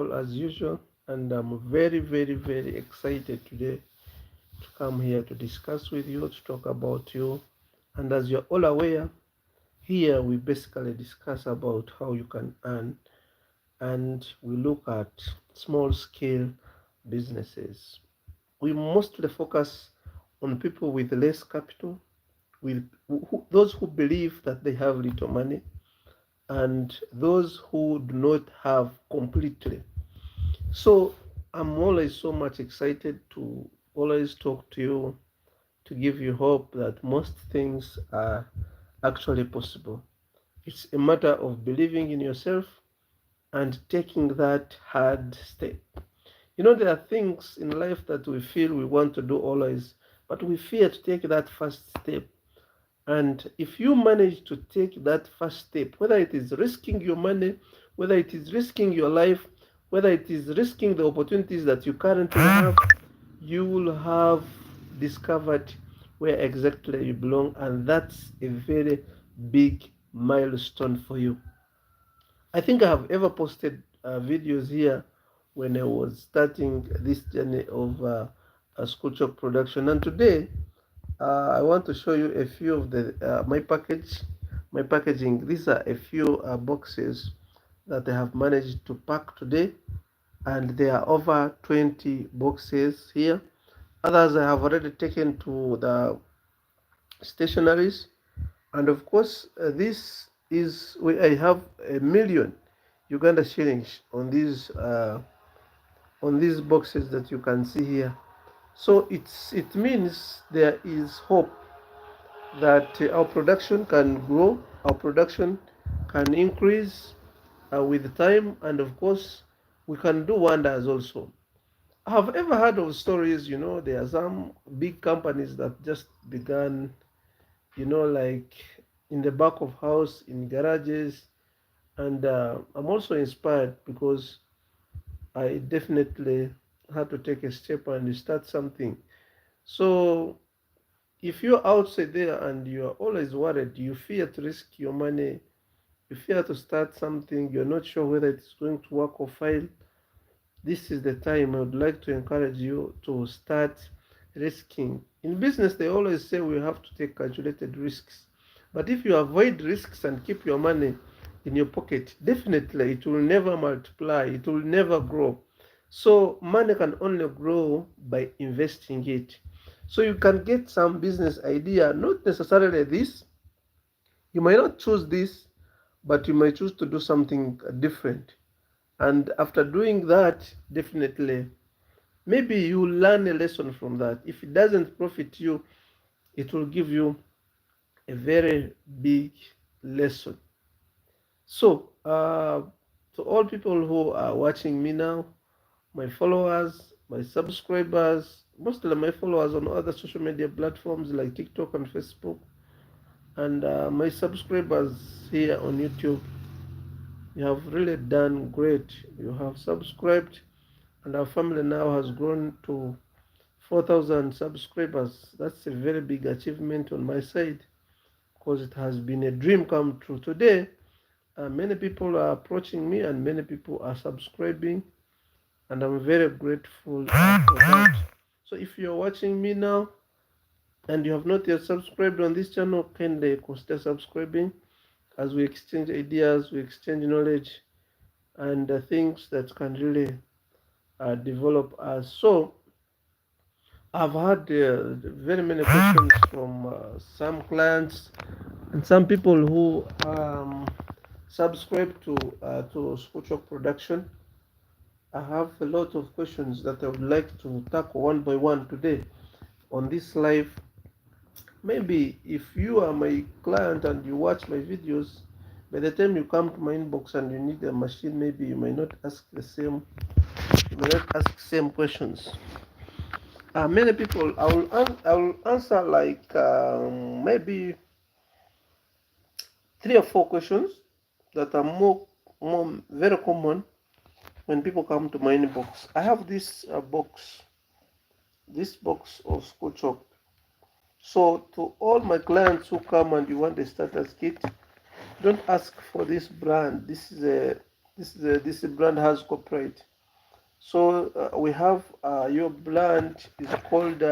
people as usual, and I'm very, very, very excited today to come here to discuss with you, to talk about you. And as you're all aware, here we basically discuss about how you can earn, and we look at small scale businesses. We mostly focus on people with less capital, with those who believe that they have little money, and those who do not have completely. So I'm always so much excited to always talk to you, to give you hope that most things are actually possible. It's a matter of believing in yourself and taking that hard step. You know, there are things in life that we feel we want to do always, but we fear to take that first step. And if you manage to take that first step, whether it is risking your money, whether it is risking your life, whether it is risking the opportunities that you currently have, you will have discovered where exactly you belong. And that's a very big milestone for you. I think I have ever posted videos here when I was starting this journey of school chalk production. And today, I want to show you a few of the my packaging. These are a few boxes that I have managed to pack today, and there are over 20 boxes here. Others I have already taken to the stationaries, and of course, this is where I have 1 million Uganda shillings on these boxes that you can see here. So it means there is hope that our production can grow, our production can increase with time, and of course, we can do wonders also. I have ever heard of stories, there are some big companies that just began, like in the back of house, in garages, and I'm also inspired because I definitely had to take a step and start something. So if you're outside there and you're always worried, you fear to risk your money, you fear to start something, you're not sure whether it's going to work or fail, this is the time I would like to encourage you to start risking. In business, they always say we have to take calculated risks. But if you avoid risks and keep your money in your pocket, definitely it will never multiply, it will never grow. So money can only grow by investing it. So you can get some business idea, not necessarily this. You might not choose this, but you might choose to do something different. And after doing that, definitely, maybe you learn a lesson from that. If it doesn't profit you, it will give you a very big lesson. So, to all people who are watching me now, my followers, my subscribers, mostly my followers on other social media platforms like TikTok and Facebook, and my subscribers here on YouTube, you have really done great. You have subscribed, and our family now has grown to 4,000 subscribers. That's a very big achievement on my side because it has been a dream come true. Today, many people are approaching me and many people are subscribing, and I'm very grateful for that. So if you're watching me now and you have not yet subscribed on this channel, kindly consider subscribing as we exchange ideas, we exchange knowledge, and things that can really develop us. So I've had very many questions from some clients and some people who subscribe to School Chalk Production. I have a lot of questions that I would like to tackle one by one today on this live. Maybe if you are my client and you watch my videos, by the time you come to my inbox and you need a machine, maybe you may not ask same questions. Many people, I will answer like maybe 3 or 4 questions that are more very common when people come to my inbox. I have this box of School Chalk. So to all my clients who come and you want a starter kit, don't ask for this brand. This brand has copyright. So we have your brand is called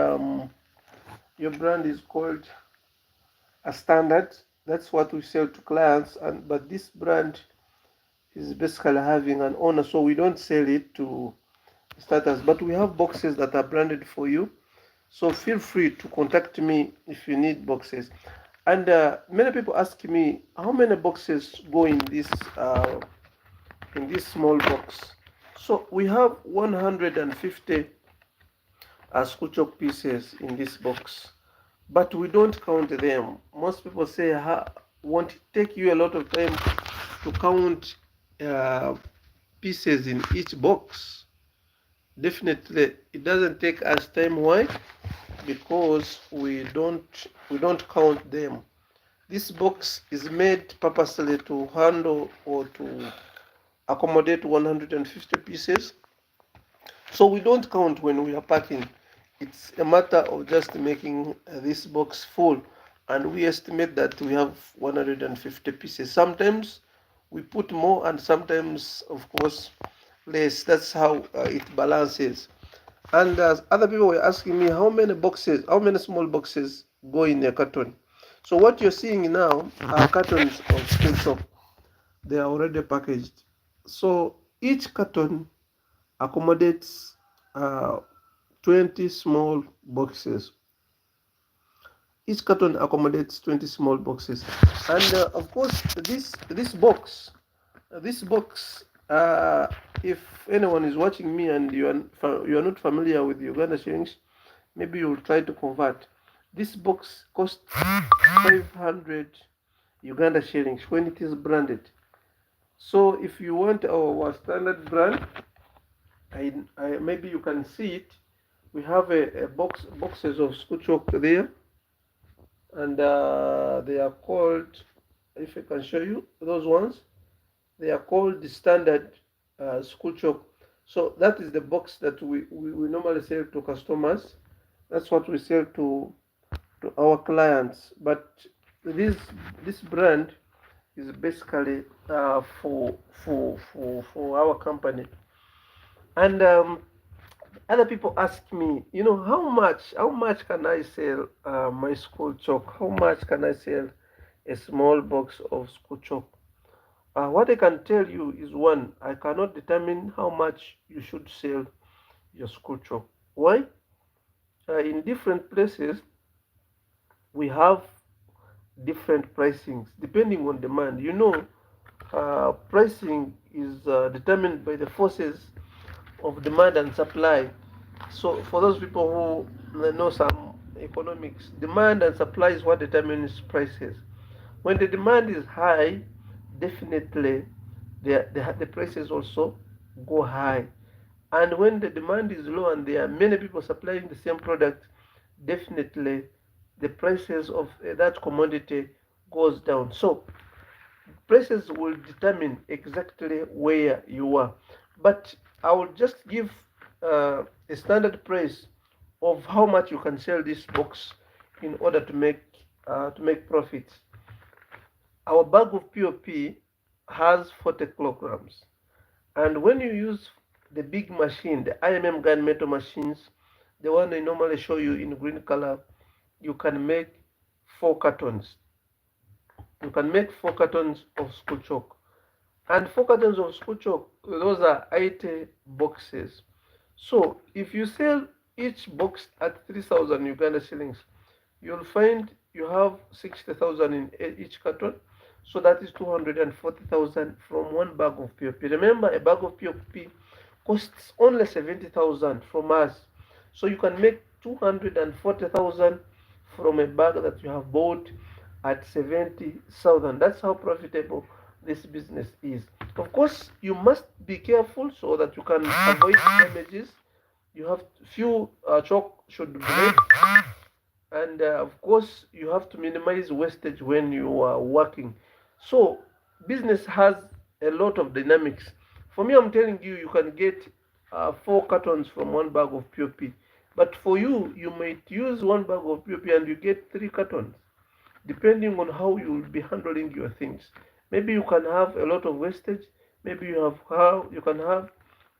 a standard. That's what we sell to clients, and but this brand is basically having an owner, so we don't sell it to starters, but we have boxes that are branded for you. So feel free to contact me if you need boxes. And many people ask me how many boxes go in this small box. So we have 150 school chalk pieces in this box, but we don't count them. Most people say, won't it take you a lot of time to count uh, pieces in each box? Definitely, it doesn't take us time. Why? Because we don't count them. This box is made purposely to handle or to accommodate 150 pieces. So we don't count when we are packing. It's a matter of just making this box full, and we estimate that we have 150 pieces. Sometimes we put more, and sometimes, of course, less. That's how it balances. And other people were asking me how many small boxes go in a carton. So what you're seeing now are cartons of school soap. They are already packaged. So each carton accommodates 20 small boxes. Each carton accommodates 20 small boxes. And of course, this box, if anyone is watching me and you are not familiar with Uganda shillings, maybe you'll try to convert. This box costs 500 Uganda shillings when it is branded. So if you want our standard brand, maybe you can see it. We have a boxes of school chalk there, and they are called. If I can show you those ones, they are called the standard school chalk. So that is the box that we normally sell to customers. That's what we sell to our clients. But this this brand is basically for our company. And other people ask me, how much can I sell my school chalk? How much can I sell a small box of school chalk? What I can tell you is, one, I cannot determine how much you should sell your school chalk. Why? In different places, we have different pricings depending on demand. Pricing is determined by the forces of demand and supply. So for those people who know some economics, demand and supply is what determines prices. When the demand is high, definitely the prices also go high. And when the demand is low and there are many people supplying the same product, definitely the prices of that commodity goes down. So prices will determine exactly where you are. But I will just give a standard price of how much you can sell this box in order to make profits. Our bag of POP has 40 kilograms, and when you use the big machine, the IMM gunmetal machines, the one I normally show you in green color, you can make 4 cartons. You can make 4 cartons of school chalk. And 4 cartons of school chalk, those are 80 boxes. So if you sell each box at 3,000 Uganda shillings, you'll find you have 60,000 in each carton. So that is 240,000 from one bag of POP. Remember, a bag of POP costs only 70,000 from us. So you can make 240,000 from a bag that you have bought at 70,000. That's how profitable this business is. Of course, you must be careful so that you can avoid damages. You have few chalk should be made, and of course you have to minimize wastage when you are working. So business has a lot of dynamics. For me, I'm telling you, you can get 4 cartons from one bag of POP, but for you, you might use one bag of POP and you get 3 cartons, depending on how you will be handling your things. Maybe you can have a lot of wastage. Maybe you can have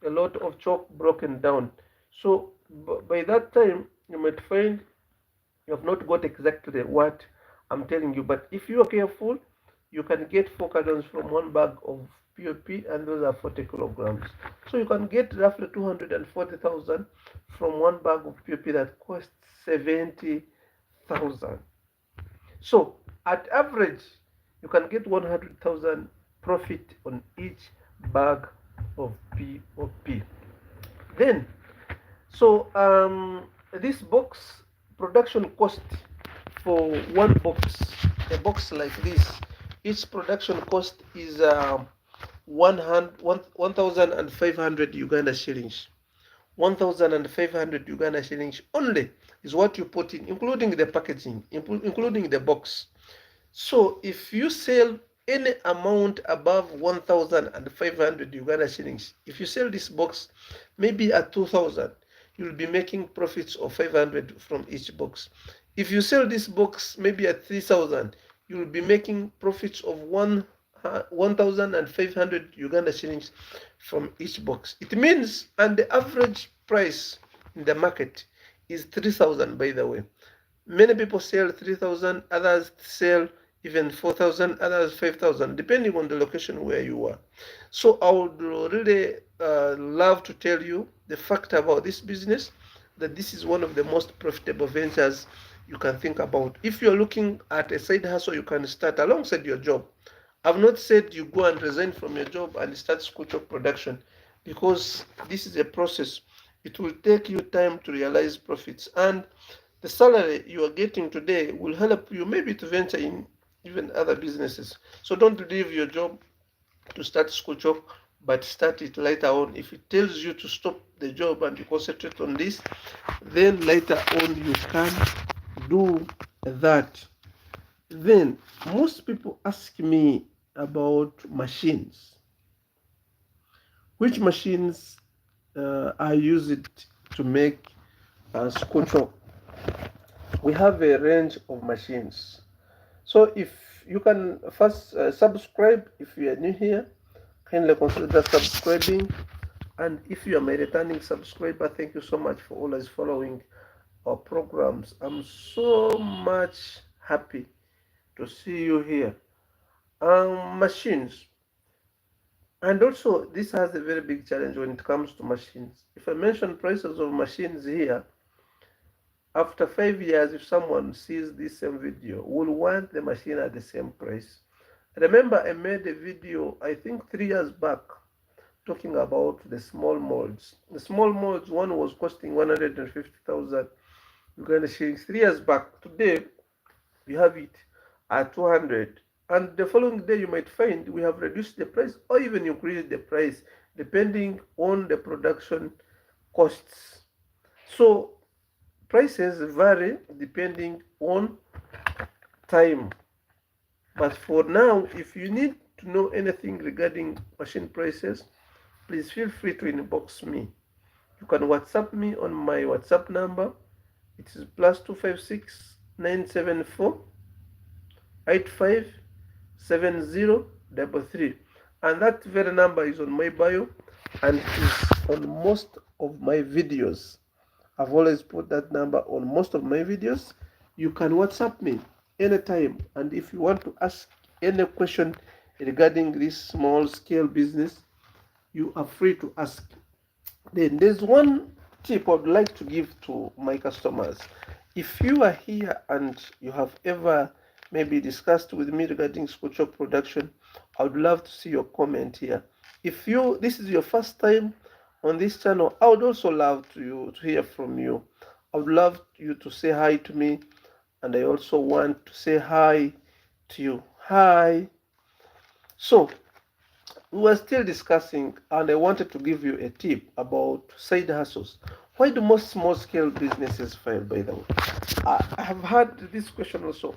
a lot of chalk broken down. So by that time, you might find you have not got exactly what I'm telling you. But if you are careful, you can get 4 cartons from one bag of POP, and those are 40 kilograms. So you can get roughly 240,000 from one bag of POP that costs 70,000. So at average, you can get 100,000 profit on each bag of POP. Then, so this box production cost for one box, a box like this, each production cost is 1,500 Uganda shillings. 1,500 Uganda shillings only is what you put in, including the packaging, including the box. So if you sell any amount above 1,500 Uganda shillings, if you sell this box maybe at 2,000, you'll be making profits of 500 from each box. If you sell this box maybe at 3,000, you'll be making profits of 1,500 Uganda shillings from each box. It means, and the average price in the market is 3,000, by the way. Many people sell 3,000, others sell even 4,000, others 5,000, depending on the location where you are. So I would really love to tell you the fact about this business, that this is one of the most profitable ventures you can think about. If you're looking at a side hustle you can start alongside your job, I've not said you go and resign from your job and start school chalk production, because this is a process. It will take you time to realize profits, and the salary you are getting today will help you maybe to venture in even other businesses. So don't leave your job to start school chalk, but start it later on. If it tells you to stop the job and you concentrate on this, then later on you can do that. Then most people ask me about machines. Which machines are used to make school chalk? We have a range of machines. So if you can first subscribe, if you are new here, kindly consider subscribing. And if you are my returning subscriber, thank you so much for always following our programs. I'm so much happy to see you here. Machines. And also, this has a very big challenge when it comes to machines. If I mention prices of machines here, after 5 years, if someone sees this same video, will want the machine at the same price. Remember, I made a video, I think 3 years back, talking about the small molds. The small molds, one was costing 150,000 Uganda shillings 3 years back. Today, we have it at 200. And the following day, you might find we have reduced the price or even increased the price, depending on the production costs. So, prices vary depending on time. But for now, if you need to know anything regarding machine prices, please feel free to inbox me. You can WhatsApp me on my WhatsApp number. It is +256 974 857033, and that very number is on my bio and is on most of my videos. I've always put that number on most of my videos. You can WhatsApp me anytime, and if you want to ask any question regarding this small scale business, you are free to ask. Then there's one tip I'd like to give to my customers. If you are here and you have ever maybe discussed with me regarding school chalk production, I would love to see your comment here. If this is your first time on this channel, I would also love to hear from you. I would love you to say hi to me, and I also want to say hi to you. Hi. So we were still discussing, and I wanted to give you a tip about side hustles. Why do most small-scale businesses fail, by the way? I have had this question also.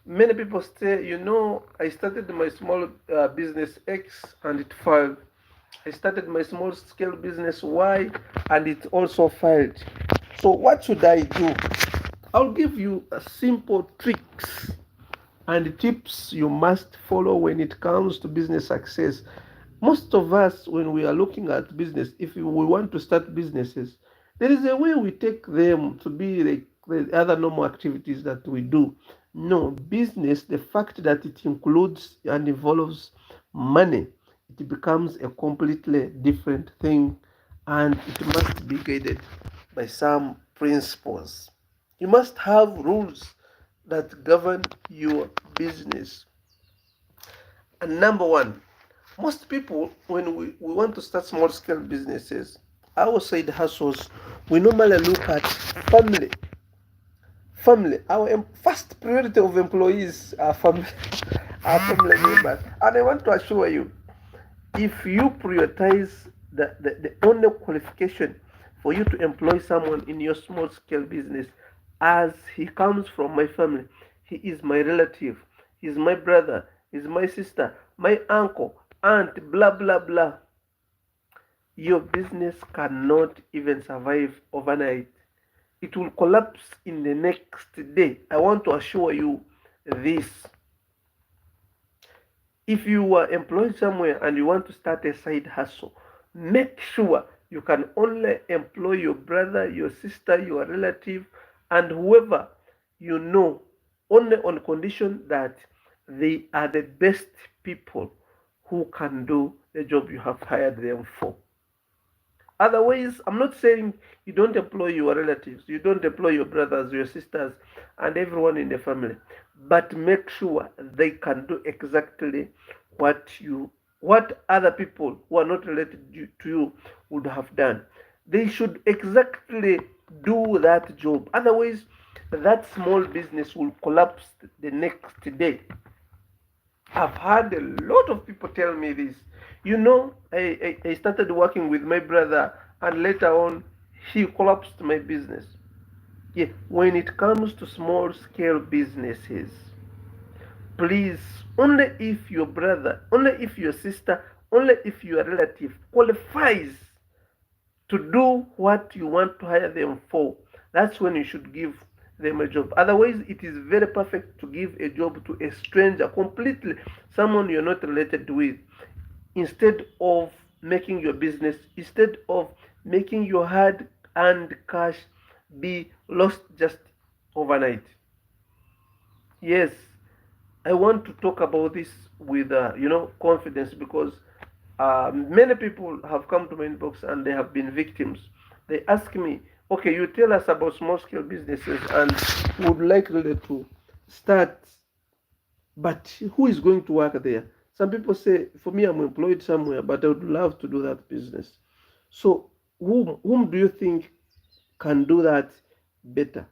Many people say, I started my small business X and it failed. I started my small-scale business Y and it also failed. So what should I do? I'll give you a simple tricks and tips you must follow when it comes to business success. Most of us, when we are looking at business, if we want to start businesses, there is a way we take them to be like the other normal activities that we do. No, business, the fact that it includes and involves money, it becomes a completely different thing, and it must be guided by some principles. You must have rules that govern your business. And number one, most people, when we want to start small scale businesses, our side hustles, we normally look at family. Family. Our first priority of employees are family, are family members. And I want to assure you, if you prioritize the only qualification for you to employ someone in your small scale business as he comes from my family, he is my relative, he's my brother, he's my sister, my uncle, aunt, blah blah blah, your business cannot even survive overnight. It will collapse in the next day. I want to assure you this. If you are employed somewhere and you want to start a side hustle, make sure you can only employ your brother, your sister, your relative, and whoever you know, only on condition that they are the best people who can do the job you have hired them for. Otherwise, I'm not saying you don't employ your relatives, you don't employ your brothers, your sisters, and everyone in the family, but make sure they can do exactly what other people who are not related to you would have done. They should exactly do that job. Otherwise, that small business will collapse the next day. I've had a lot of people tell me this. I started working with my brother, and later on, he collapsed my business. Yeah, when it comes to small scale businesses, please, only if your brother, only if your sister, only if your relative qualifies to do what you want to hire them for, that's when you should give them a job. Otherwise, it is very perfect to give a job to a stranger completely, someone you're not related with, instead of making your business, instead of making your hard earned cash be lost just overnight. Yes, I want to talk about this with confidence, because many people have come to my inbox and they have been victims. They ask me, okay, you tell us about small scale businesses and would like really to start, but who is going to work there? Some people say, for me, I'm employed somewhere, but I would love to do that business. So whom do you think can do that better?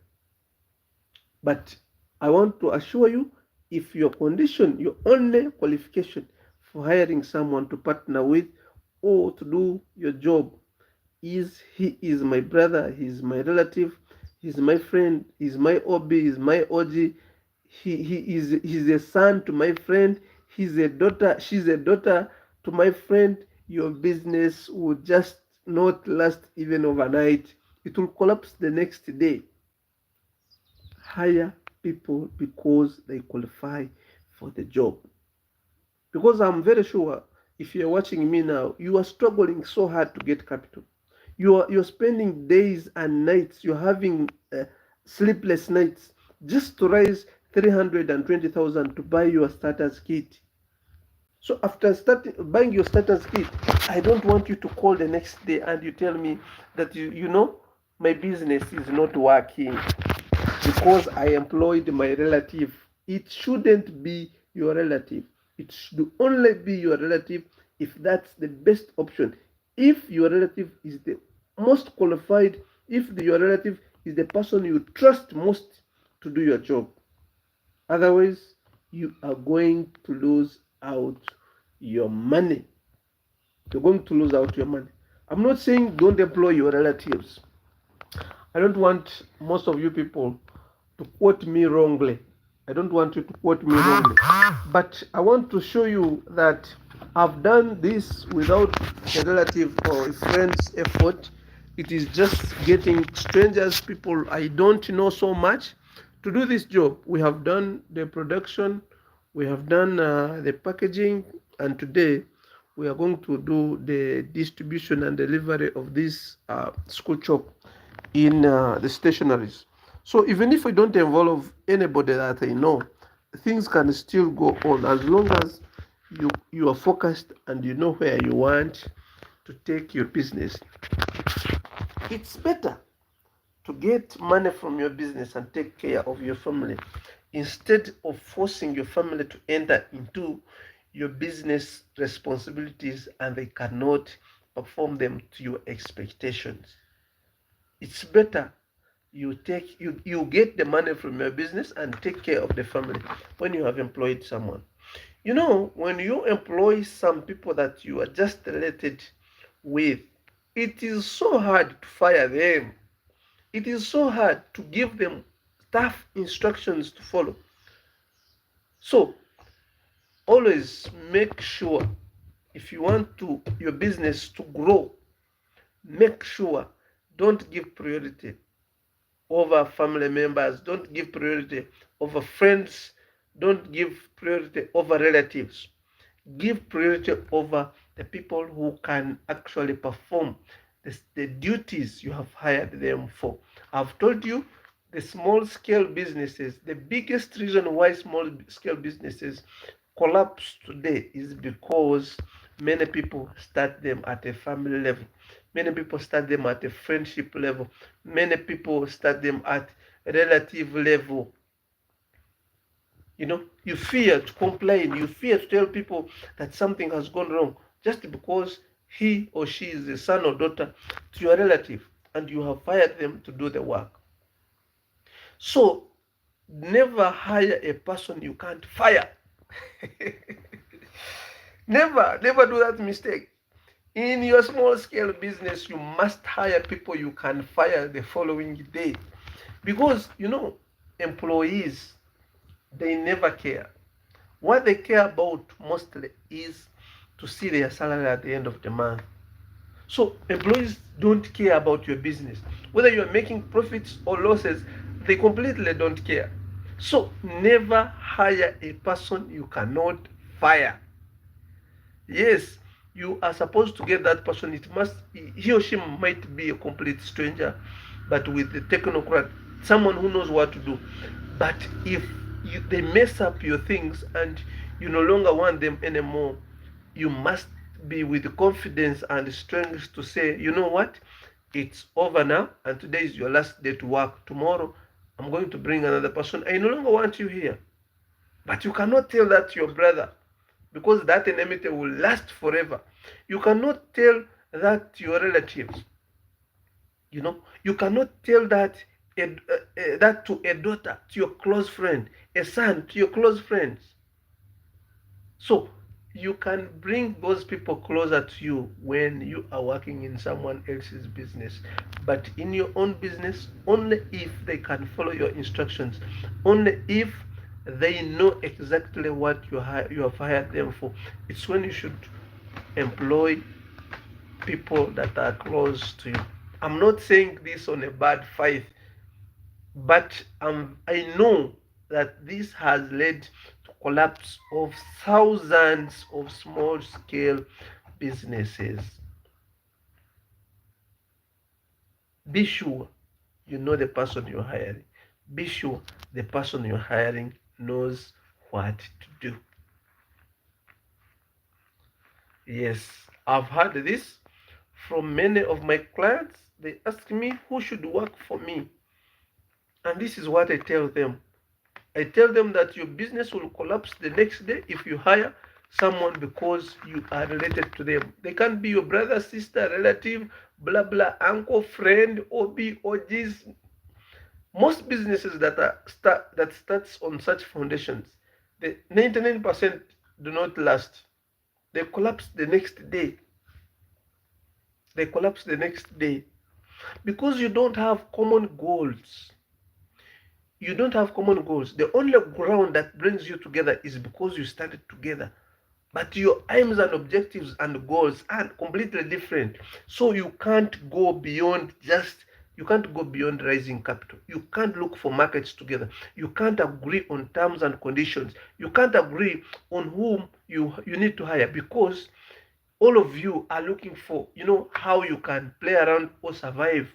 But I want to assure you, if your condition, your only qualification for hiring someone to partner with or to do your job is he is my brother, he's my relative, he's my friend, he's my OB, he's my OG, he's a son to my friend, he's a daughter, she's a daughter to my friend, your business will just not last even overnight. It will collapse the next day. Hire people because they qualify for the job. Because I'm very sure if you're watching me now, you are struggling so hard to get capital. You're spending days and nights, you're having sleepless nights just to raise 320,000 to buy your starters kit. So after buying your starters kit, I don't want you to call the next day and you tell me that my business is not working because I employed my relative. It shouldn't be your relative. It should only be your relative if that's the best option. If your relative is the most qualified, if your relative is the person you trust most to do your job. Otherwise, you are going to lose out your money. You're going to lose out your money. I'm not saying don't employ your relatives. I don't want most of you people to quote me wrongly. I don't want you to quote me wrongly. But I want to show you that I've done this without a relative or a friend's effort. It is just getting strangers, people I don't know so much, to do this job. We have done the production, we have done the packaging, and today we are going to do the distribution and delivery of this school chalk in the stationaries. So even if we don't involve anybody that I know, things can still go on as long as you are focused and you know where you want to take your business. It's better to get money from your business and take care of your family instead of forcing your family to enter into your business responsibilities and they cannot perform them to your expectations. It's better you get the money from your business and take care of the family when you have employed someone. You know, when you employ some people that you are just related with, it is so hard to fire them. It is so hard to give them tough instructions to follow. So always make sure, if you want to your business to grow, make sure don't give priority over family members, don't give priority over friends, don't give priority over relatives. Give priority over the people who can actually perform the duties you have hired them for. I've told you the small scale businesses, the biggest reason why small scale businesses collapse today is because many people start them at a family level. Many people start them at a friendship level. Many people start them at a relative level. You know, you fear to complain, you fear to tell people that something has gone wrong just because he or she is a son or daughter to your relative and you have hired them to do the work. So never hire a person you can't fire. Never do that mistake. In your small scale business, you must hire people you can fire the following day. Because, you know, employees, they never care. What they care about mostly is to see their salary at the end of the month. So employees don't care about your business. Whether you're making profits or losses, they completely don't care. So never hire a person you cannot fire. Yes, you are supposed to get that person. It must, he or she might be a complete stranger, but with the technocrat, someone who knows what to do. But if they mess up your things and you no longer want them anymore, you must be with confidence and strength to say, you know what, it's over now, and today is your last day to work. Tomorrow, I'm going to bring another person. I no longer want you here. But you cannot tell that to your brother because that enmity will last forever. You cannot tell that to your relatives. You know, you cannot tell that that to a daughter, to your close friend, a son, to your close friends. So you can bring those people closer to you when you are working in someone else's business. But in your own business, only if they can follow your instructions, only if they know exactly what you have hired them for. It's when you should employ people that are close to you. I'm not saying this on a bad faith, but I know that this has led to collapse of thousands of small scale businesses. Be sure you know the person you're hiring. Be sure the person you're hiring knows what to do. Yes, I've heard this from many of my clients. They ask me who should work for me. And this is what I tell them. I tell them that your business will collapse the next day if you hire someone because you are related to them. They can't be your brother, sister, relative, blah blah, uncle, friend, OB, OGs. Most businesses that starts on such foundations, the 99% do not last. They collapse the next day. They collapse the next day because you don't have common goals. You don't have common goals. The only ground that brings you together is because you started together. But your aims and objectives and goals are completely different. So you can't go beyond raising capital. You can't look for markets together. You can't agree on terms and conditions. You can't agree on whom you need to hire because all of you are looking for, how you can play around or survive.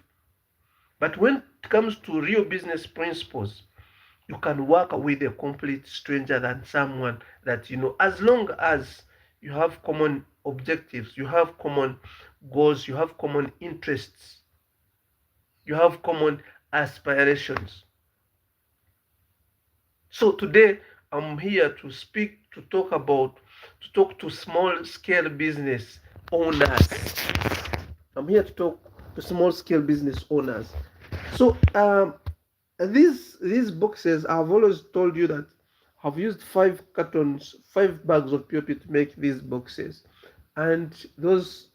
But when it comes to real business principles, you can work with a complete stranger than someone that as long as you have common objectives, you have common goals, you have common interests, you have common aspirations. So today I'm here to speak, to talk to small scale business owners. I'm here to talk to small scale business owners. So these boxes, I've always told you that I've used 5 cartons, 5 bags of POP to make these boxes, and those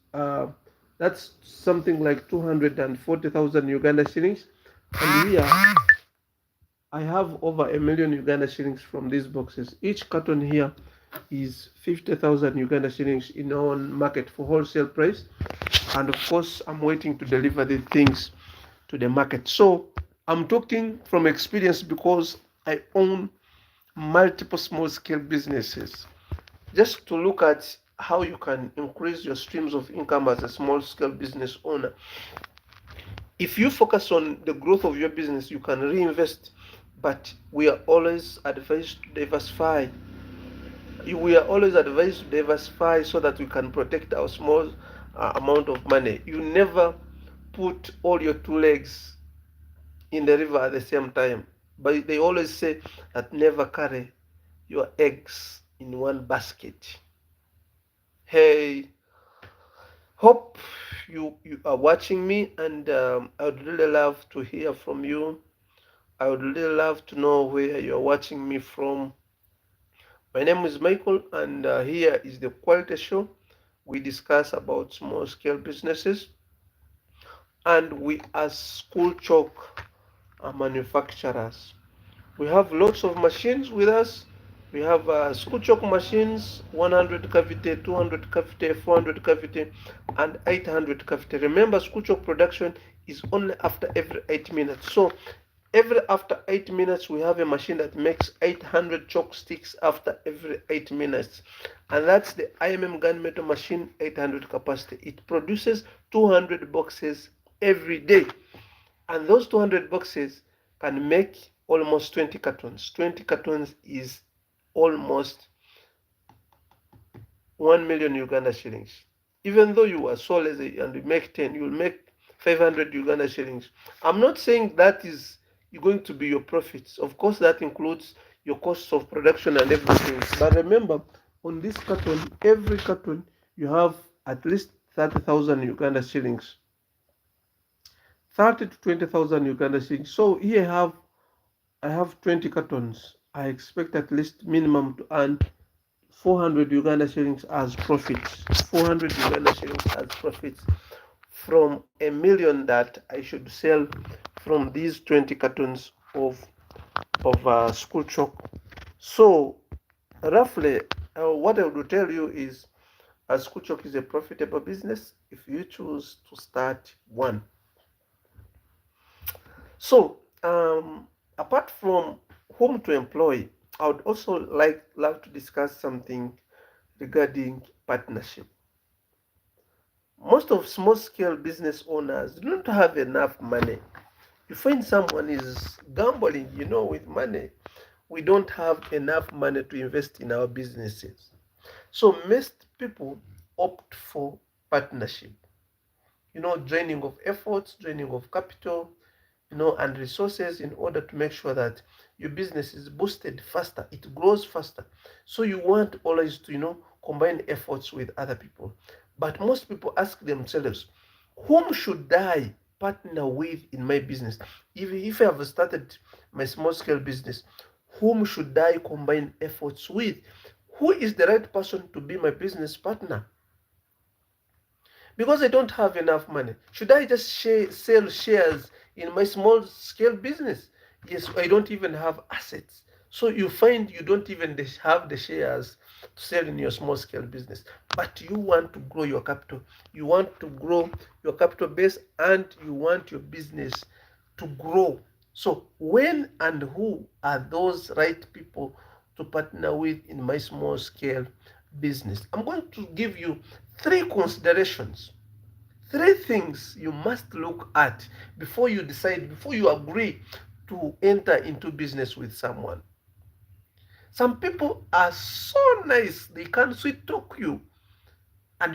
that's something like 240,000 Uganda shillings. And here I have over a million Uganda shillings from these boxes. Each carton here is 50,000 Uganda shillings in our market for wholesale price. And of course, I'm waiting to deliver the things to the market. So I'm talking from experience because I own multiple small scale businesses. Just to look at how you can increase your streams of income as a small scale business owner. If you focus on the growth of your business, you can reinvest, but we are always advised to diversify. We are always advised to diversify so that we can protect our small amount of money. You never put all your 2 legs in the river at the same time. But they always say that never carry your eggs in one basket. Hey, hope you are watching me, and I would really love to hear from you. I would really love to know where you're watching me from. My name is Michael, and here is the Quality Show. We discuss about small scale businesses, and we are school chalk manufacturers. We have lots of machines with us. We have school chalk machines, 100 cavity, 200 cavity, 400 cavity, and 800 cavity. Remember, school chalk production is only after every 8 minutes. So every after 8 minutes, we have a machine that makes 800 chalk sticks after every 8 minutes. And that's the IMM gunmetal machine, 800 capacity. It produces 200 boxes every day. And those 200 boxes can make almost 20 cartons. 20 cartons is almost 1 million Uganda shillings. Even though you are so lazy and you make 10, you will make 500 Uganda shillings. I'm not saying that is going to be your profits. Of course, that includes your costs of production and everything. But remember, on this carton, every carton, you have at least 30,000 Uganda shillings. 30 to 20,000 Uganda shillings. So here I have 20 cartons. I expect at least minimum to earn 400 Uganda shillings as profits. 400 Uganda shillings as profits from a million that I should sell from these 20 cartons of school chalk. So roughly, what I would tell you is school chalk is a profitable business if you choose to start one. So apart from whom to employ, I would also love to discuss something regarding partnership. Most of small scale business owners do not have enough money. You find someone is gambling, with money. We don't have enough money to invest in our businesses. So most people opt for partnership. Joining of efforts, joining of capital, and resources in order to make sure that your business is boosted faster, it grows faster. So you want always to, combine efforts with other people. But most people ask themselves, whom should I partner with in my business? If I have started my small scale business, whom should I combine efforts with? Who is the right person to be my business partner? Because I don't have enough money, should I just sell shares in my small scale business? Yes, I don't even have assets. So you find you don't even have the shares to sell in your small scale business, but you want to grow your capital, you want to grow your capital base, and you want your business to grow. So when and who are those right people to partner with in my small scale business? I'm going to give you Three considerations, three things you must look at before you decide, before you agree to enter into business with someone. Some people are so nice, they can sweet talk you and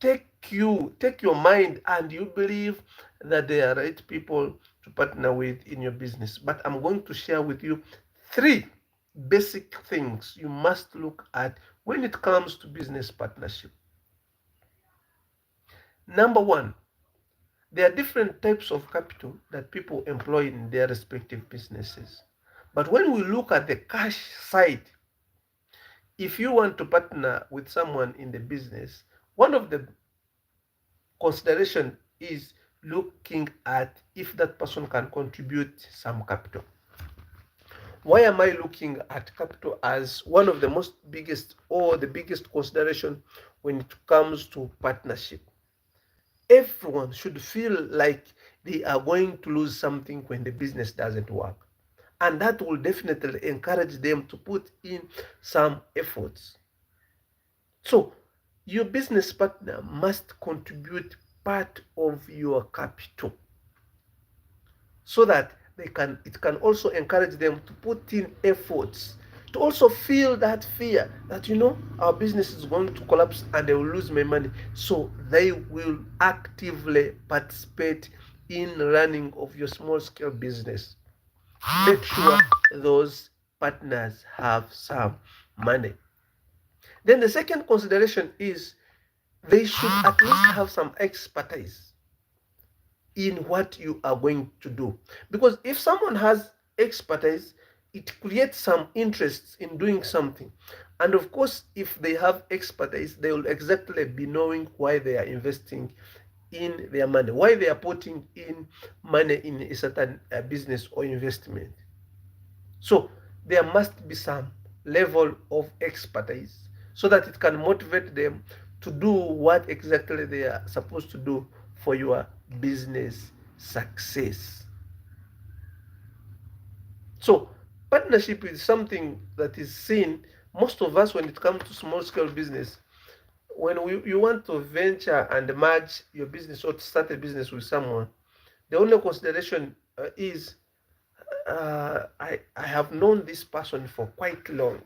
take your mind, and you believe that they are right people to partner with in your business. But I'm going to share with you three basic things you must look at when it comes to business partnership. Number one, there are different types of capital that people employ in their respective businesses. But when we look at the cash side, if you want to partner with someone in the business, one of the consideration is looking at if that person can contribute some capital. Why am I looking at capital as one of the most biggest or the biggest consideration when it comes to partnership? Everyone should feel like they are going to lose something when the business doesn't work. And that will definitely encourage them to put in some efforts. So, your business partner must contribute part of your capital so that it can also encourage them to put in efforts, to also feel that fear that our business is going to collapse and they will lose my money, so they will actively participate in running of your small scale business. Make sure those partners have some money. Then the second consideration is they should at least have some expertise in what you are going to do. Because if someone has expertise, it creates some interest in doing something. And of course, if they have expertise, they will exactly be knowing why they are investing in their money, why they are putting in money in a certain business or investment. So there must be some level of expertise so that it can motivate them to do what exactly they are supposed to do for your business success. So partnership is something that is seen most of us when it comes to small scale business. When you want to venture and merge your business or to start a business with someone, the only consideration is I have known this person for quite long.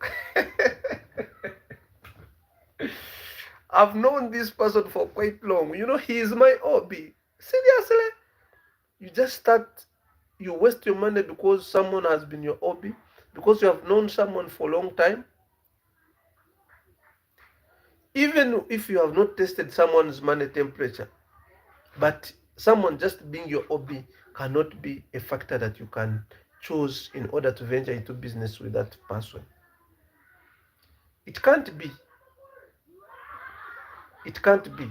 I've known this person for quite long. He is my hobby. Seriously? You just start, you waste your money because someone has been your hobby, because you have known someone for a long time. Even if you have not tested someone's money temperature, but someone just being your hobby cannot be a factor that you can choose in order to venture into business with that person. It can't be. It can't be.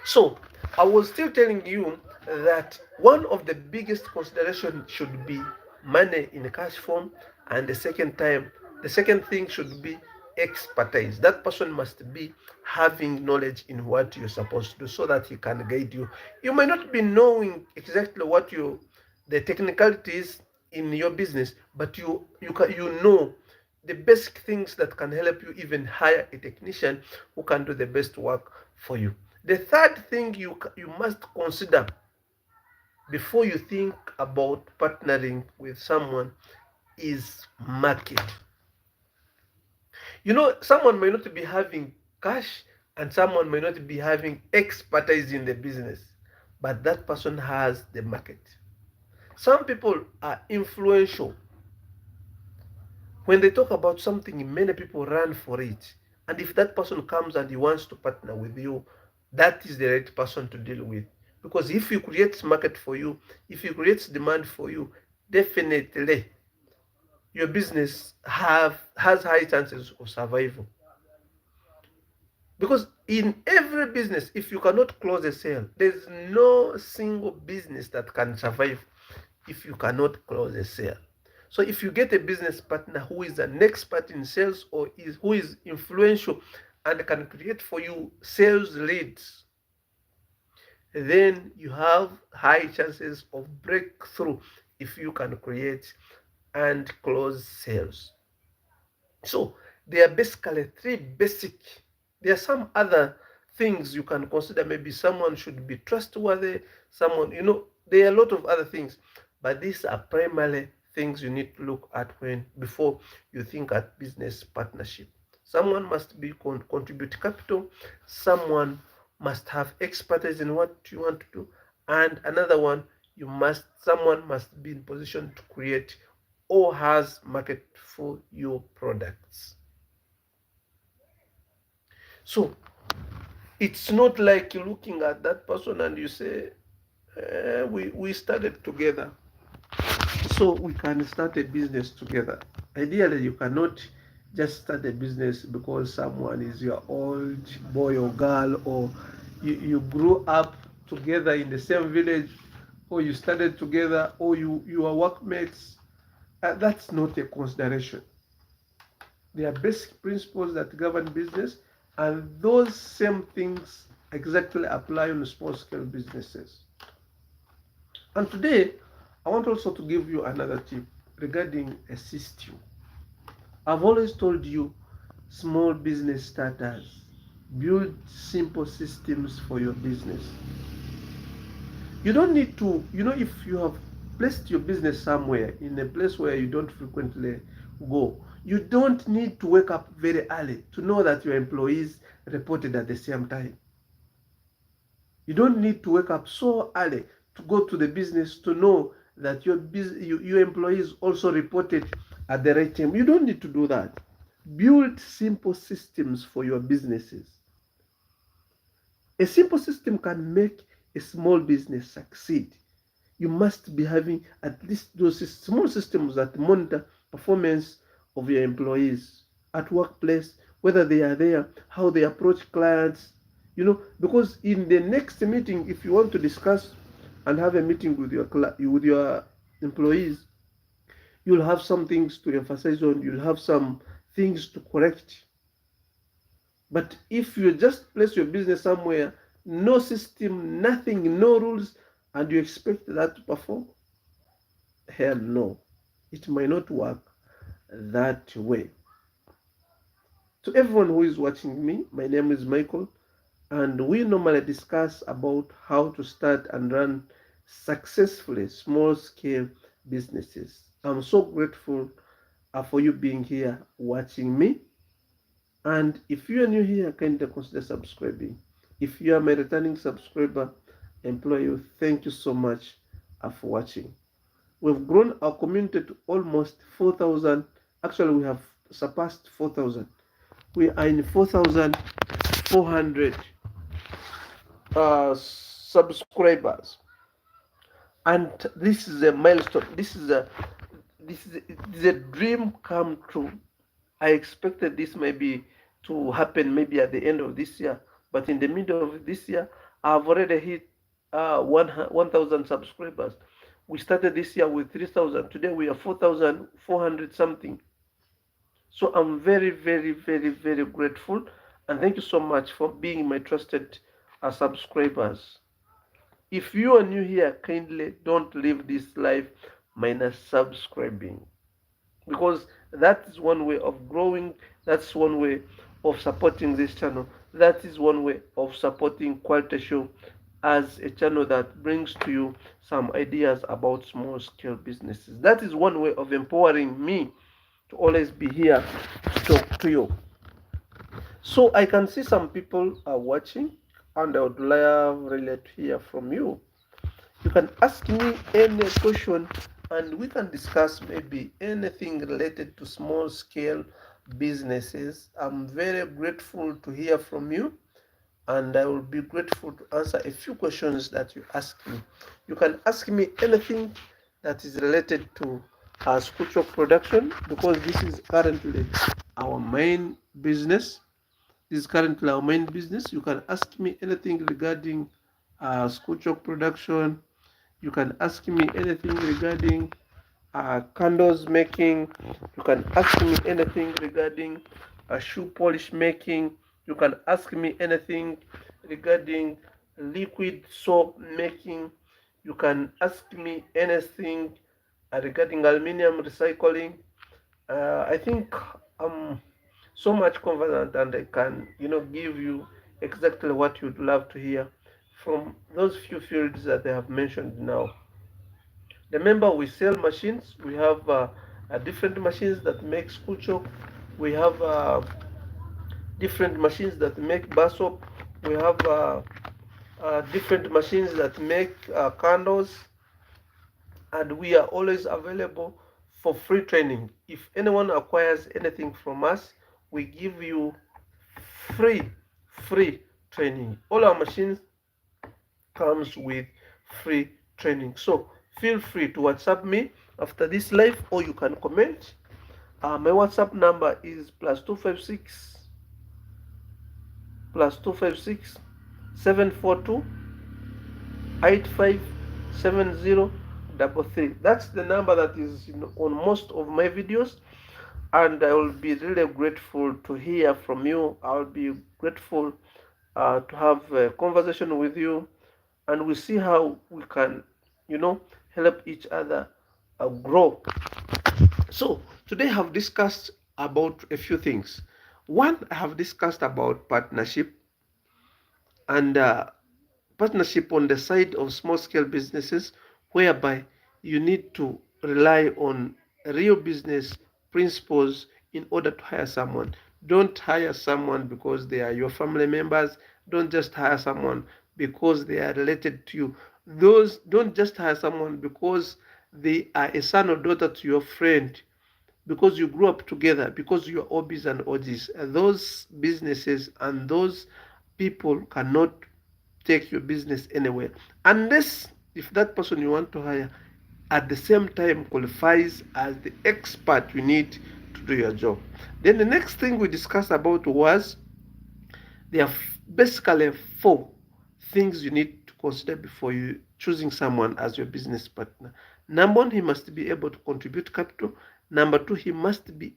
So I was still telling you that one of the biggest considerations should be money in cash form, and the second thing should be expertise. That person must be having knowledge in what you're supposed to do so that he can guide you. You may not be knowing exactly what the technicalities in your business, but you know the basic things that can help you even hire a technician who can do the best work for you. The third thing you must consider before you think about partnering with someone is market. Someone may not be having cash and someone may not be having expertise in the business, but that person has the market. Some people are influential. When they talk about something, many people run for it. And if that person comes and he wants to partner with you, that is the right person to deal with. Because if he creates market for you, if he creates demand for you, definitely your business has high chances of survival. Because in every business, if you cannot close a sale, there's no single business that can survive if you cannot close a sale. So if you get a business partner who is an expert in sales or who is influential and can create for you sales leads, then you have high chances of breakthrough if you can create and close sales. So there are basically three basic There are some other things you can consider. Maybe someone should be trustworthy, someone, there are a lot of other things, but these are primarily things you need to look at when before you think at business partnership. Someone must be contribute capital, someone must have expertise in what you want to do, and another one, someone must be in position to create or has market for your products. So it's not like you're looking at that person and you say, we started together, so we can start a business together. Ideally, you cannot just start a business because someone is your old boy or girl, or you grew up together in the same village, or you started together, or you are workmates. That's not a consideration. There are basic principles that govern business, and those same things exactly apply on small scale businesses. And today, I want also to give you another tip regarding a system. I've always told you, small business starters, build simple systems for your business. You don't need to, if you have placed your business somewhere in a place where you don't frequently go, you don't need to wake up very early to know that your employees reported at the same time. You don't need to wake up so early to go to the business to know that your employees also reported at the right time. You don't need to do that. Build simple systems for your businesses. A simple system can make a small business succeed. You must be having at least those small systems that monitor performance of your employees at workplace, whether they are there, how they approach clients, because in the next meeting, if you want to discuss and have a meeting with your employees, you'll have some things to emphasize on, you'll have some things to correct. But if you just place your business somewhere, no system, nothing, no rules, and you expect that to perform, hell no, it might not work that way. To everyone who is watching me, my name is Michael, and we normally discuss about how to start and run successfully small scale businesses. I'm so grateful for you being here watching me. And if you are new here, kindly consider subscribing. If you are my returning subscriber, I implore you, thank you so much for watching. We've grown our community to almost 4,000. Actually, we have surpassed 4,000. We are in 4,400 subscribers, and this is a milestone. This is a dream come true. I expected this maybe to happen maybe at the end of this year, but in the middle of this year, I've already hit 1,000 subscribers. We started this year with 3,000. Today we are 4,400 something. So I'm very, very, very, very grateful, and thank you so much for being my trusted subscribers. If you are new here, kindly don't leave this live minus subscribing, because that is one way of growing, that's one way of supporting this channel, that is one way of supporting Quality Show as a channel that brings to you some ideas about small scale businesses. That is one way of empowering me to always be here to talk to you. So I can see some people are watching, and I would love really to hear from you. You can ask me any question and we can discuss maybe anything related to small scale businesses. I'm very grateful to hear from you, and I will be grateful to answer a few questions that you ask me. You can ask me anything that is related to our sculpture production, because this is currently our main business. This is currently our main business. You can ask me anything regarding sculpture production. You can ask me anything regarding candles making. You can ask me anything regarding shoe polish making. You can ask me anything regarding liquid soap making. You can ask me anything regarding aluminium recycling. I think so much confident, and I can, give you exactly what you'd love to hear from those few fields that I have mentioned now. Remember, we sell machines. We have different machines that make school chalk. We have different machines that make bar soap. We have different machines that make candles, and we are always available for free training. If anyone acquires anything from us, we give you free free training. All our machines comes with free training. So feel free to WhatsApp me after this live, or you can comment. My WhatsApp number is +256 742 857033. That's the number that is on most of my videos, and I will be really grateful to hear from you. I'll be grateful to have a conversation with you, and we see how we can, help each other grow. So today I have discussed about a few things. One, I have discussed about partnership, and partnership on the side of small scale businesses, whereby you need to rely on real business principles in order to hire someone. Don't hire someone because they are your family members. Don't just hire someone because they are related to you. Those Don't just hire someone because they are a son or daughter to your friend, because you grew up together, because you are OBs and OGs. Those businesses and those people cannot take your business anywhere, unless if that person you want to hire at the same time qualifies as the expert you need to do your job. Then the next thing we discussed about was there are basically four things you need to consider before you choosing someone as your business partner. Number one, he must be able to contribute capital. Number two, he must be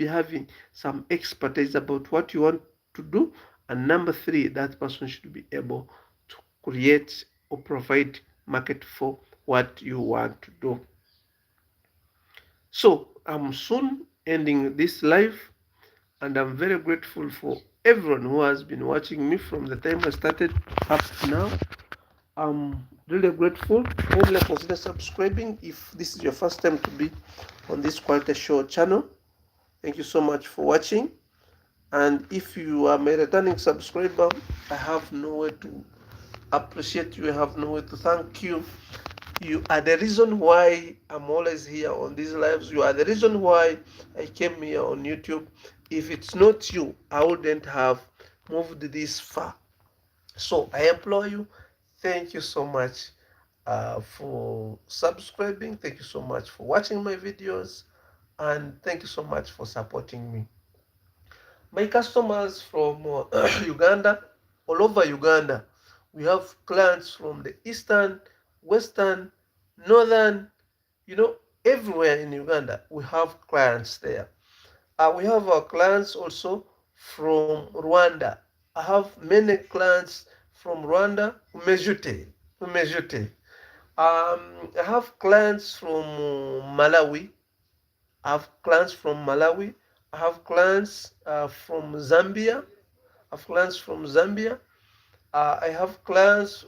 having some expertise about what you want to do. And number three, that person should be able to create or provide market for what you want to do. So I'm soon ending this live, and I'm very grateful for everyone who has been watching me from the time I started up to now. I'm really grateful. Kindly consider subscribing if this is your first time to be on this Quality Show channel. Thank you so much for watching. And if you are my returning subscriber, I have no way to appreciate you. I have no way to thank you. You are the reason why I'm always here on these lives. You are the reason why I came here on YouTube. If it's not you, I wouldn't have moved this far. So I implore you, thank you so much for subscribing. Thank you so much for watching my videos. And thank you so much for supporting me. My customers from Uganda, all over Uganda, we have clients from the eastern, western, northern, everywhere in Uganda, we have clients there. We have our clients also from Rwanda. I have many clients from Rwanda, Umejute. I have clients from Malawi. I have clients from Malawi. I have clients from Zambia. I have clients from Zambia. I have clients,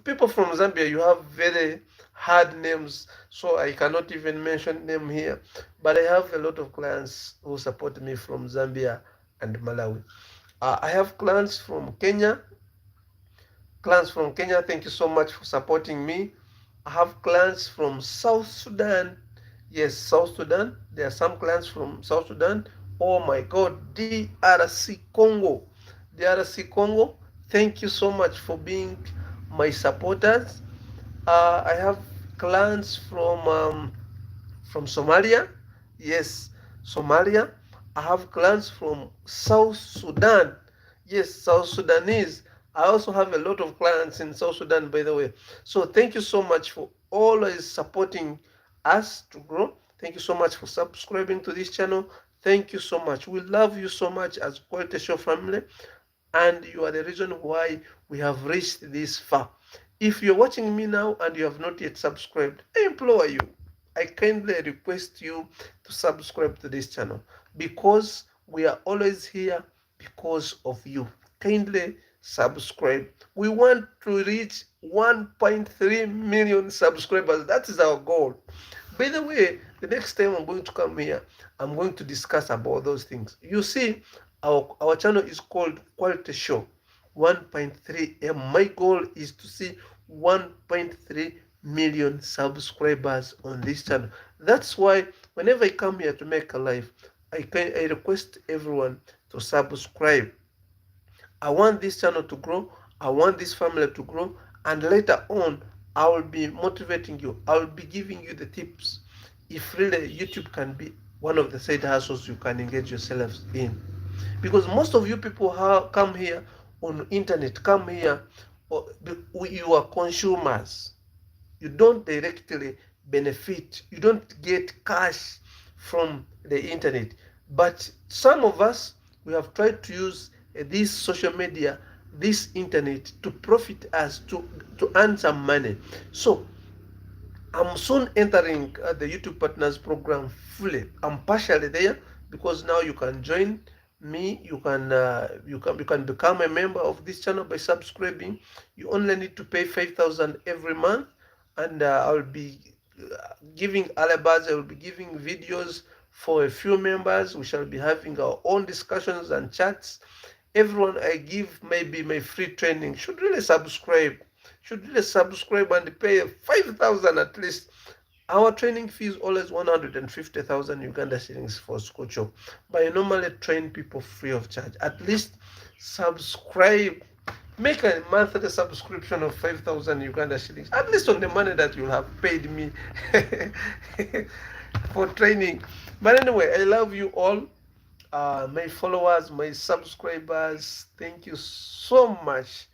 people from Zambia, you have very hard names, so I cannot even mention them here. But I have a lot of clients who support me from Zambia and Malawi. I have clients from Kenya. Clients from Kenya, thank you so much for supporting me. I have clients from South Sudan. Yes, South Sudan. There are some clients from South Sudan. Oh my God, DRC Congo. DRC Congo, thank you so much for being my supporters. I have clients from Somalia. Yes, Somalia. I have clients from South Sudan. Yes, South Sudanese. I also have a lot of clients in South Sudan, by the way. So thank you so much for always supporting us to grow. Thank you so much for subscribing to this channel. Thank you so much. We love you so much as Quality Show family, and you are the reason why we have reached this far. If you're watching me now and you have not yet subscribed, I implore you, I kindly request you to subscribe to this channel, because we are always here because of you. Kindly subscribe. We want to reach 1.3 million subscribers. That is our goal. By the way, the next time I'm going to come here, I'm going to discuss about those things. You see, our channel is called Quality Show 1.3 M. My goal is to see 1.3 million subscribers on this channel. That's why whenever I come here to make a live, I request everyone to subscribe. I want this channel to grow. I want this family to grow. And later on, I will be motivating you. I will be giving you the tips if really YouTube can be one of the side hustles you can engage yourselves in. Because most of you people come here on internet, come here, you are consumers. You don't directly benefit. You don't get cash from the internet. But some of us, we have tried to use this social media, this internet to profit us, to earn some money. So I'm soon entering the YouTube Partners Program fully. I'm partially there, because now you can join me. You can become a member of this channel by subscribing. You only need to pay 5,000 every month, and I'll be giving alibars. I will be giving videos for a few members. We shall be having our own discussions and chats. Everyone I give maybe my free training should really subscribe and pay 5,000 at least. Our training fee is always 150,000 Uganda shillings for school job, but I normally train people free of charge. At least subscribe. Make a monthly subscription of 5,000 Uganda shillings, at least on the money that you have paid me for training. But anyway, I love you all. My followers, my subscribers, thank you so much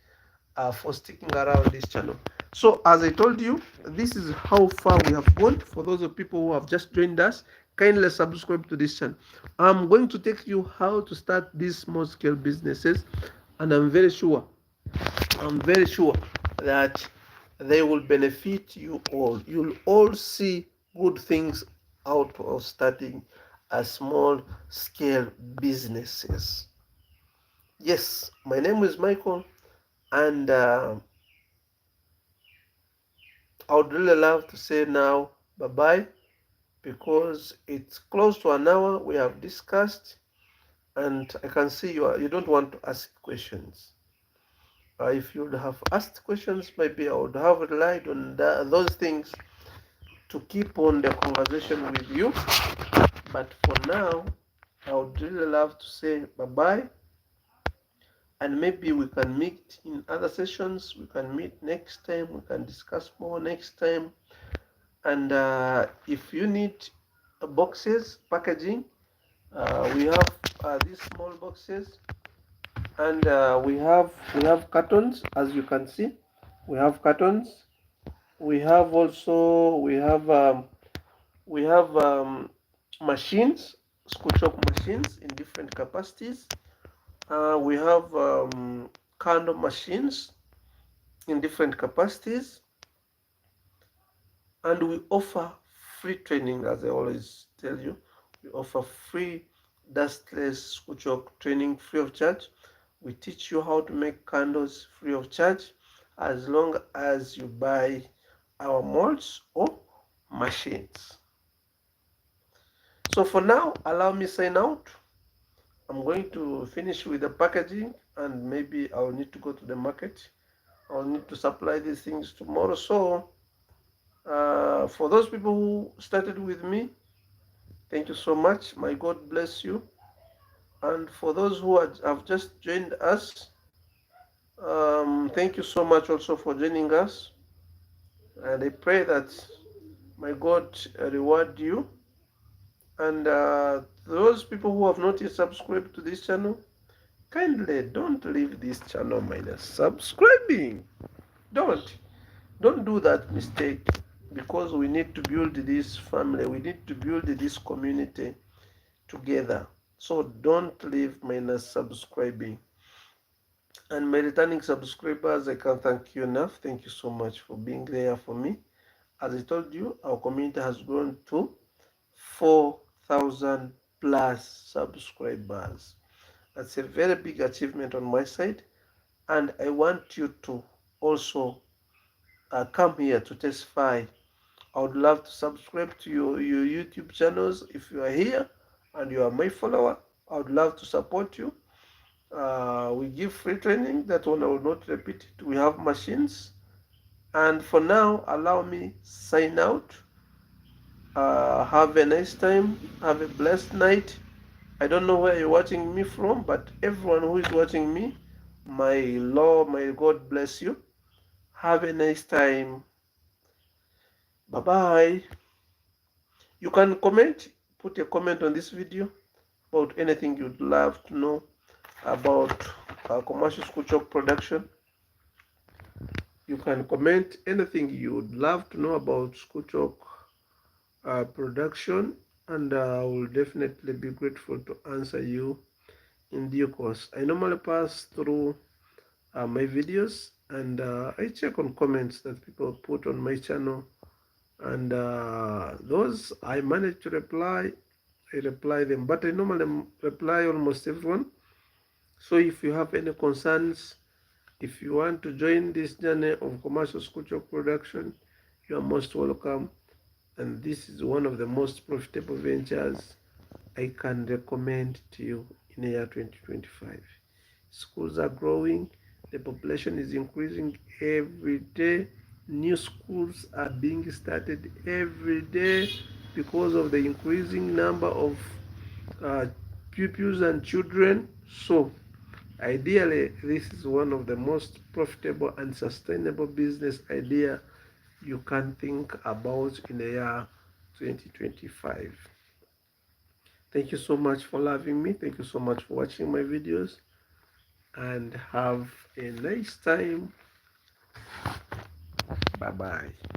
for sticking around this channel. So as I told you, this is how far we have gone. For those of people who have just joined us, kindly subscribe to this channel. I'm going to take you how to start these small scale businesses, and I'm very sure that they will benefit you all. You'll all see good things out of starting a small scale businesses. Yes, my name is Michael, and I would really love to say now bye bye, because it's close to an hour we have discussed, and I can see you don't want to ask questions. If you would have asked questions, maybe I would have relied on those things to keep on the conversation with you. But for now, I would really love to say bye bye, and maybe we can meet in other sessions. We can meet next time. We can discuss more next time. And if you need boxes packaging, we have these small boxes, and we have cartons. As you can see, we have cartons. We have machines, school chalk machines in different capacities. We have candle machines in different capacities, and we offer free training. As I always tell you, we offer free dustless school chalk training free of charge. We teach you how to make candles free of charge, as long as you buy our molds or machines. So for now, allow me sign out. I'm going to finish with the packaging, and maybe I'll need to go to the market. I'll need to supply these things tomorrow. So for those people who started with me, thank you so much. My God bless you. And for those who have just joined us, thank you so much also for joining us. And I pray that my God reward you. And those people who have not yet subscribed to this channel, kindly don't leave this channel minus subscribing. Don't do that mistake, because we need to build this family. We need to build this community together. So don't leave minus subscribing. And my returning subscribers, I can't thank you enough. Thank you so much for being there for me. As I told you, our community has grown to 4,000 plus subscribers. That's a very big achievement on my side, and I want you to also come here to testify. I would love to subscribe to your YouTube channels if you are here and you are my follower. I would love to support you. We give free training. That one I will not repeat it. We have machines. And for now, allow me sign out. Have a nice time. Have a blessed night. I don't know where you're watching me from, but everyone who is watching me, my Lord, my God bless you. Have a nice time. Bye bye. You can comment, put a comment on this video about anything you'd love to know about commercial school chalk production. You can comment anything you'd love to know about school chalk production, and I will definitely be grateful to answer you in due course. I normally pass through my videos, and I check on comments that people put on my channel, and those I manage to reply. I reply them, but I normally reply almost everyone. So if you have any concerns, if you want to join this journey of commercial school chalk production, you are most welcome. And this is one of the most profitable ventures I can recommend to you in the year 2025. Schools are growing, the population is increasing every day. New schools are being started every day because of the increasing number of uh, pupils and children. So ideally, this is one of the most profitable and sustainable business idea you can think about in the year 2025. Thank you so much for loving me. Thank you so much for watching my videos, and have a nice time. Bye bye.